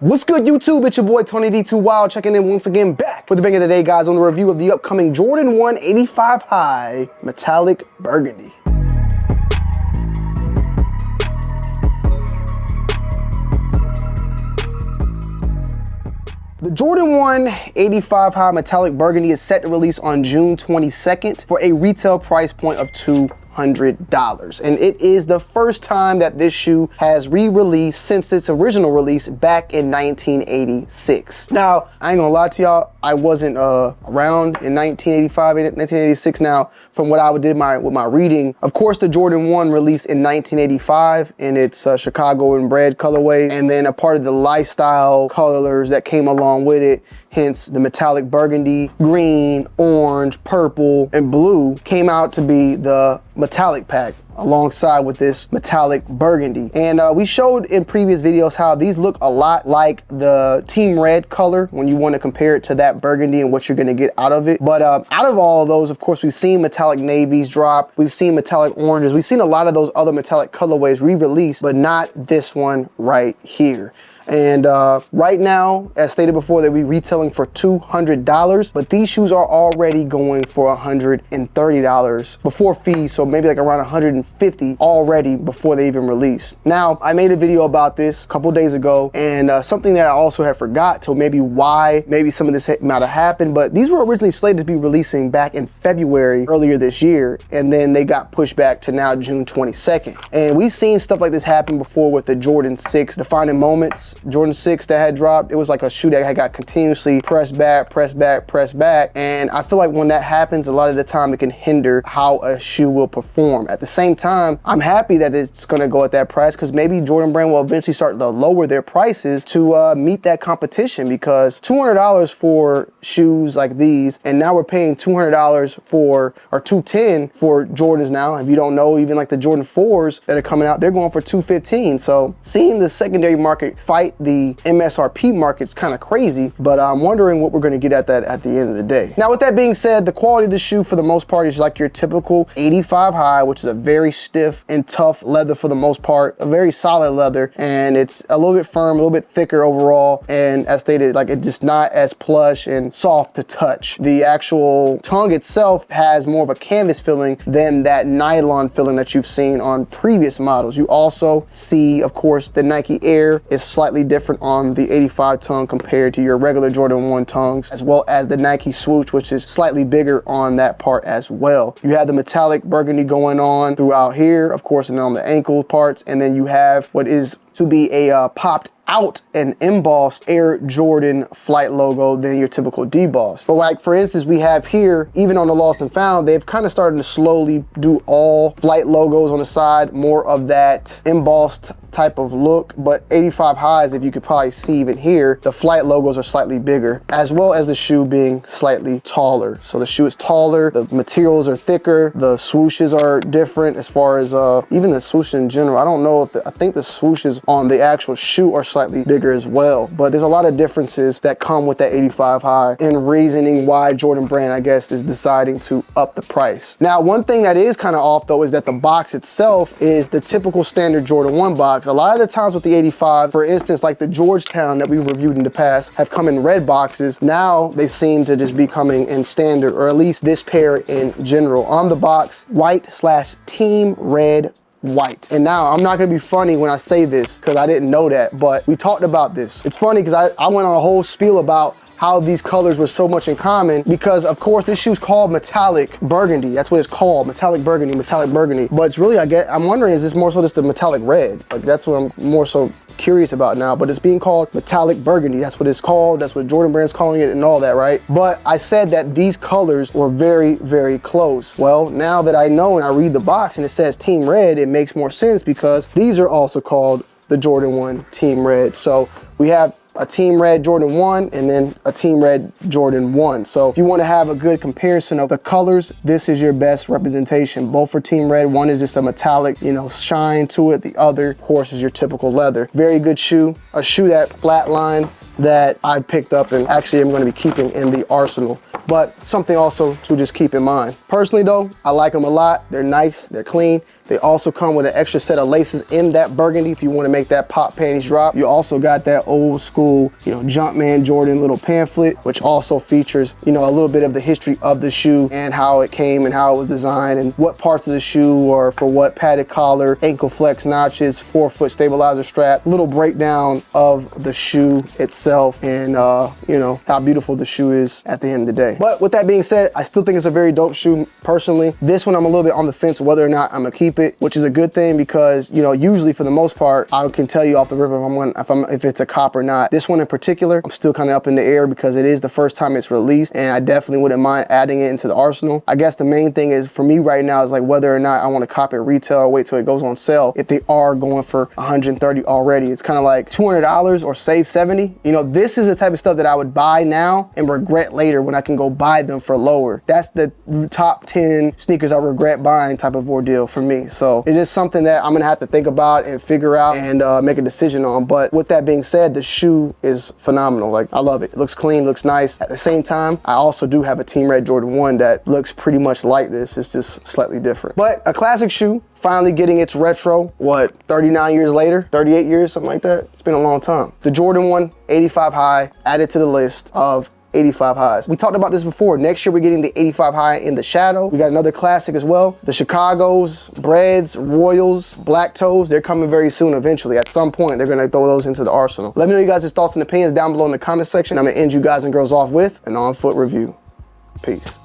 What's good, YouTube? It's your boy Tony D2 Wild checking in once again, back with the bang of the day, guys, on the review of the upcoming Jordan 1 85 High Metallic Burgundy. The Jordan 1 85 High Metallic Burgundy is set to release on June 22nd for a retail price point of $200. And it is the first time that this shoe has re-released since its original release back in 1986. Now, I ain't gonna lie to y'all, I wasn't around in 1985 and 1986. Now, from what I did with my reading, of course, the Jordan 1 released in 1985 in its Chicago and red colorway, and then a part of the lifestyle colors that came along with it, hence the metallic burgundy, green, orange, purple, and blue, came out to be the metallic pack alongside with this metallic burgundy. And we showed in previous videos how these look a lot like the team red color when you want to compare it to that burgundy and what you're going to get out of it. But out of all of those, of course, we've seen metallic navies drop, we've seen metallic oranges, we've seen a lot of those other metallic colorways re-released, but not this one right here. And right now, as stated before, they'll be retailing for $200, but these shoes are already going for $130 before fees, so maybe like around $150 already before they even release. Now, I made a video about this a couple days ago, and something that I also had forgot to maybe some of this might have happened, but these were originally slated to be releasing back in February earlier this year, and then they got pushed back to now June 22nd. And we've seen stuff like this happen before with the Jordan 6 Defining Moments. Jordan 6 that had dropped, it was like a shoe that had got continuously pressed back, and I feel like when that happens, a lot of the time it can hinder how a shoe will perform. At the same time, I'm happy that it's going to go at that price, because maybe Jordan brand will eventually start to lower their prices to meet that competition, because $200 for shoes like these, and now we're paying $200 for, or $210 for Jordans now. If you don't know, even like the Jordan 4s that are coming out, they're going for $215. So seeing the secondary market fight the MSRP market's kind of crazy, but I'm wondering what we're going to get at that at the end of the day. Now, with that being said, the quality of the shoe for the most part is like your typical 85 high, which is a very stiff and tough leather for the most part, a very solid leather, and it's a little bit firm, a little bit thicker overall, and as stated, like it's just not as plush and soft to touch. The actual tongue itself has more of a canvas feeling than that nylon feeling that you've seen on previous models. You also see, of course, the Nike Air is slightly different on the 85 tongue compared to your regular Jordan 1 tongues, as well as the Nike swoosh, which is slightly bigger on that part as well. You have the metallic burgundy going on throughout here, of course, and on the ankle parts, and then you have what is to be a popped out and embossed Air Jordan flight logo than your typical deboss. But like, for instance, we have here, even on the Lost and Found, they've kind of started to slowly do all flight logos on the side, more of that embossed type of look. But 85 highs, if you could probably see even here, the flight logos are slightly bigger, as well as the shoe being slightly taller. So the shoe is taller, the materials are thicker, the swooshes are different as far as even the swoosh in general. I don't know if I think the swooshes on the actual shoe are slightly bigger as well, but there's a lot of differences that come with that 85 high, and reasoning why Jordan brand, I guess, is deciding to up the price. Now, one thing that is kind of off though is that the box itself is the typical standard Jordan 1 box. A lot of the times with the 85, for instance, like the Georgetown that we reviewed in the past, have come in red boxes. Now they seem to just be coming in standard, or at least this pair in general. On the box, white/team red white. And now, I'm not gonna be funny when I say this, because I didn't know that, but we talked about this. It's funny because I went on a whole spiel about how these colors were so much in common, because of course this shoe's called metallic burgundy. That's what it's called, metallic burgundy. But it's really, I'm wondering, is this more so just the metallic red? Like, that's what I'm more so curious about now, but it's being called metallic burgundy. That's what it's called. That's what Jordan brand's calling it and all that, right? But I said that these colors were very, very close. Well, now that I know and I read the box and it says team red, it makes more sense, because these are also called the Jordan 1 team red. So we have a team red Jordan 1 and then a team red Jordan 1. So if you want to have a good comparison of the colors, this is your best representation. Both for team red, one is just a metallic, you know, shine to it. The other, of course, is your typical leather. Very good shoe, a shoe that flatline that I picked up and actually am going to be keeping in the arsenal. But something also to just keep in mind. Personally though, I like them a lot. They're nice, they're clean, They also come with an extra set of laces in that burgundy if you want to make that pop panties drop. You also got that old school, you know, Jumpman Jordan little pamphlet, which also features, you know, a little bit of the history of the shoe and how it came and how it was designed and what parts of the shoe are for what padded collar, ankle flex notches, forefoot stabilizer strap, little breakdown of the shoe itself and, you know, how beautiful the shoe is at the end of the day. But with that being said, I still think it's a very dope shoe personally. This one I'm a little bit on the fence whether or not I'm gonna keep it, which is a good thing because, you know, usually for the most part, I can tell you off the rip if it's a cop or not. This one in particular, I'm still kind of up in the air because it is the first time it's released and I definitely wouldn't mind adding it into the arsenal. I guess the main thing is for me right now is like whether or not I want to cop it retail or wait till it goes on sale. If they are going for 130 already, it's kind of like $200 or save 70. You know, this is the type of stuff that I would buy now and regret later when I can go buy them for lower. That's the top 10 sneakers I regret buying type of ordeal for me. So it's just something that I'm gonna have to think about and figure out and make a decision on. But with that being said, the shoe is phenomenal. Like, I love it. It looks clean, looks nice. At the same time, I also do have a Team Red Jordan 1 that looks pretty much like this. It's just slightly different. But a classic shoe, finally getting its retro, what, 39 years later? 38 years, something like that? It's been a long time. The Jordan 1 85 high added to the list of 85 highs. We talked about this before. Next year, we're getting the 85 high in the shadow. We got another classic as well. The Chicagos, Breads, Royals, Black Toes, they're coming very soon eventually. At some point, they're gonna throw those into the arsenal. Let me know you guys' thoughts and opinions down below in the comment section. I'm gonna end you guys and girls off with an on-foot review. Peace.